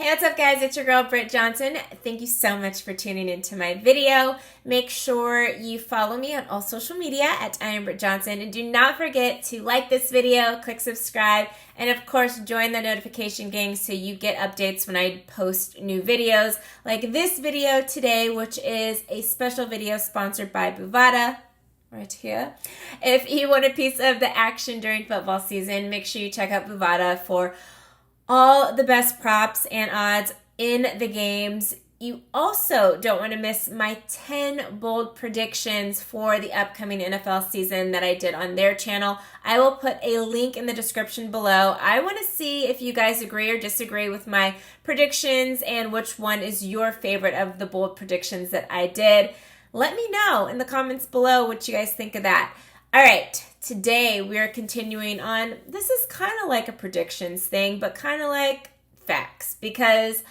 Hey, what's up guys? It's your girl Britt Johnson. Thank you so much for tuning into my video. Make sure you follow me on all social media at I am Britt Johnson, and do not forget to like this video, click subscribe, and of course join the notification gang so you get updates when I post new videos like this video today, which is a special video sponsored by Bovada. Right here. If you want a piece of the action during football season, make sure you check out Bovada for all the best props and odds in the games. You also don't want to miss my 10 bold predictions for the upcoming NFL season that I did on their channel. I will put a link in the description below. I want to see if you guys agree or disagree with my predictions and which one is your favorite of the bold predictions that I did. Let me know in the comments below what you guys think of that. All right, today we are continuing on. This is kind of like a predictions thing, but kind of like facts, because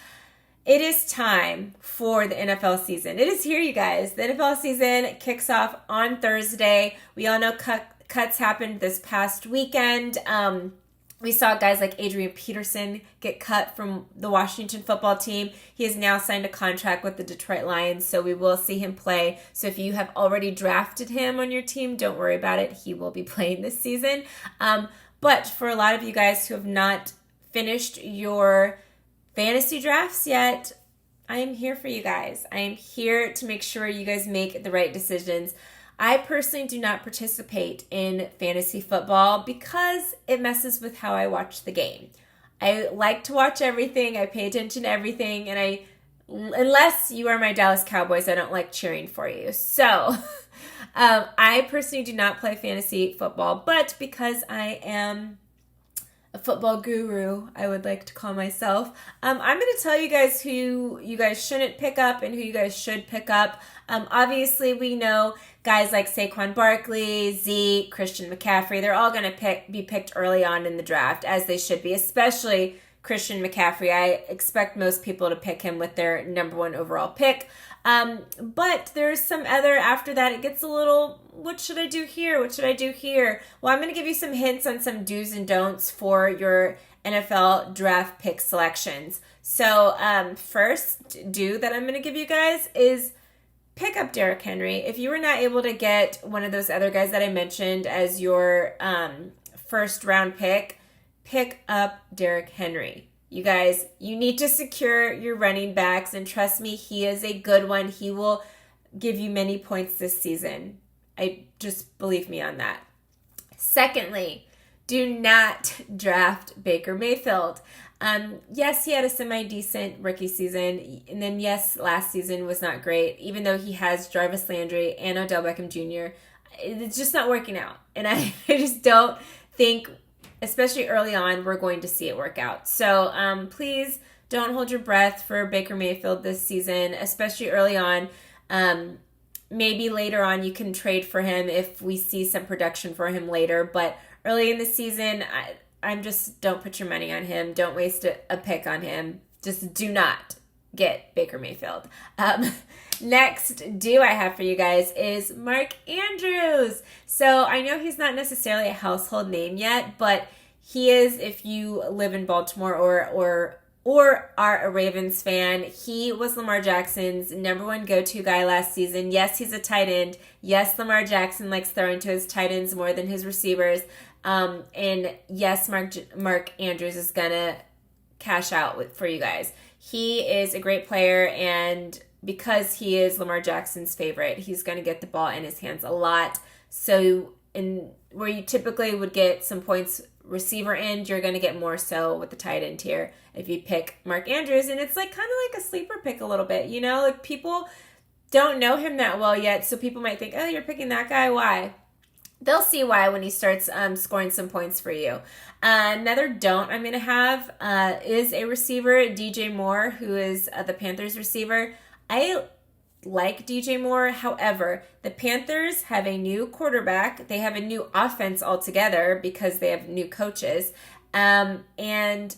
it is time for the NFL season. It is here, you guys. The NFL season kicks off on Thursday. We all know cuts happened this past weekend. We saw guys like Adrian Peterson get cut from the Washington football team. He has now signed a contract with the Detroit Lions, so we will see him play. So if you have already drafted him on your team, don't worry about it. He will be playing this season. But for a lot of you guys who have not finished your fantasy drafts yet, I am here for you guys. I am here to make sure you guys make the right decisions. I personally do not participate in fantasy football because it messes with how I watch the game. I like to watch everything. I pay attention to everything. And unless you are my Dallas Cowboys, I don't like cheering for you. So I personally do not play fantasy football, but because I am a football guru, I would like to call myself, I'm going to tell you guys who you guys shouldn't pick up and who you guys should pick up. Obviously, we know guys like Saquon Barkley, Zeke, Christian McCaffrey, they're all going to be picked early on in the draft, as they should be, especially Christian McCaffrey. I expect most people to pick him with their number one overall pick. But there's some other, after that, it gets a little, what should I do here? What should I do here? Well, I'm going to give you some hints on some do's and don'ts for your NFL draft pick selections. So, first do that I'm going to give you guys is pick up Derrick Henry. If you were not able to get one of those other guys that I mentioned as your first round pick up Derrick Henry. You guys, you need to secure your running backs, and trust me, he is a good one. He will give you many points this season. Just believe me on that. Secondly, do not draft Baker Mayfield. Yes, he had a semi-decent rookie season, and then yes, last season was not great, even though he has Jarvis Landry and Odell Beckham Jr. It's just not working out, and I just don't think, especially early on, we're going to see it work out. So please don't hold your breath for Baker Mayfield this season, especially early on. Maybe later on you can trade for him if we see some production for him later, but early in the season, I'm just, don't put your money on him. Don't waste a pick on him. Just do not get Baker Mayfield. Next do I have for you guys is Mark Andrews. So I know he's not necessarily a household name yet, but he is, if you live in Baltimore or are a Ravens fan. He was Lamar Jackson's number one go-to guy last season. Yes, he's a tight end. Yes, Lamar Jackson likes throwing to his tight ends more than his receivers. And yes, Mark Andrews is going to cash out for you guys. He is a great player, and because he is Lamar Jackson's favorite, he's going to get the ball in his hands a lot. So where you typically would get some points receiver end, you're going to get more so with the tight end here if you pick Mark Andrews. And it's like kind of like a sleeper pick a little bit, you know, like people don't know him that well yet, so people might think, oh, you're picking that guy, why? They'll see why when he starts scoring some points for you. Another don't I'm going to have is a receiver, DJ Moore, who is the Panthers receiver. I like DJ Moore. However, the Panthers have a new quarterback. They have a new offense altogether because they have new coaches. And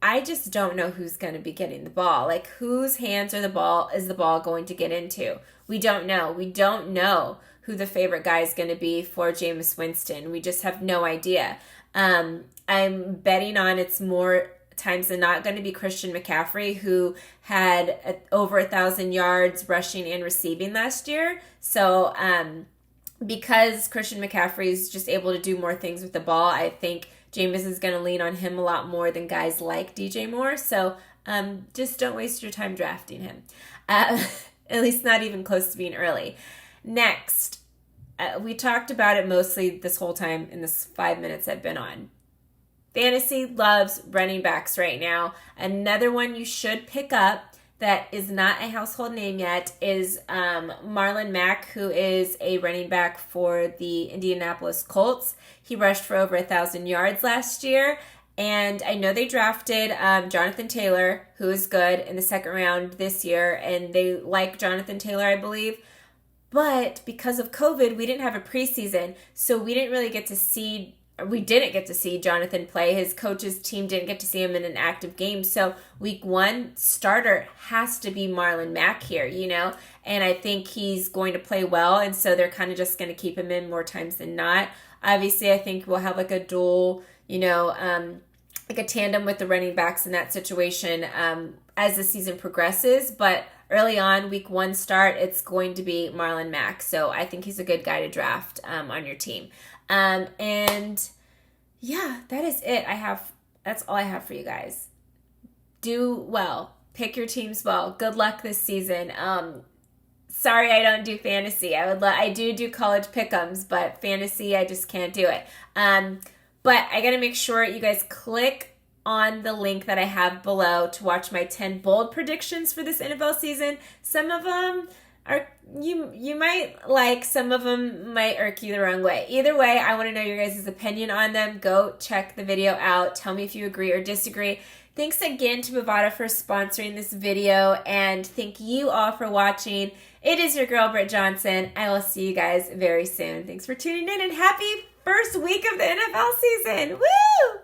I just don't know who's going to be getting the ball. Like, whose hands is the ball going to get into? We don't know. We don't know who the favorite guy is going to be for Jameis Winston. We just have no idea. I'm betting on it's more times than not going to be Christian McCaffrey, who had over 1,000 yards rushing and receiving last year. So because Christian McCaffrey is just able to do more things with the ball, I think Jameis is going to lean on him a lot more than guys like DJ Moore. So just don't waste your time drafting him. At least not even close to being early. Next, we talked about it mostly this whole time in this 5 minutes I've been on. Fantasy loves running backs right now. Another one you should pick up that is not a household name yet is Marlon Mack, who is a running back for the Indianapolis Colts. He rushed for over 1,000 yards last year. And I know they drafted Jonathan Taylor, who is good, in the second round this year. And they like Jonathan Taylor, I believe. But because of COVID, we didn't have a preseason, so we didn't get to see Jonathan play. His coach's team didn't get to see him in an active game. So week 1 starter has to be Marlon Mack here, and I think he's going to play well. And so they're kind of just going to keep him in more times than not. Obviously, I think we'll have like a dual, like a tandem with the running backs in that situation as the season progresses. But early on, week 1 start, it's going to be Marlon Mack. So I think he's a good guy to draft on your team. And yeah, that is it. That's all I have for you guys. Do well. Pick your teams well. Good luck this season. Sorry I don't do fantasy. I do college pick'ems, but fantasy, I just can't do it. But I got to make sure you guys click on the link that I have below to watch my 10 bold predictions for this NFL season. Some of them are you might like, some of them might irk you the wrong way. Either way, I want to know your guys' opinion on them. Go check the video out. Tell me if you agree or disagree. Thanks again to Bovada for sponsoring this video, and thank you all for watching. It is your girl, Britt Johnson. I will see you guys very soon. Thanks for tuning in, and happy first week of the NFL season. Woo!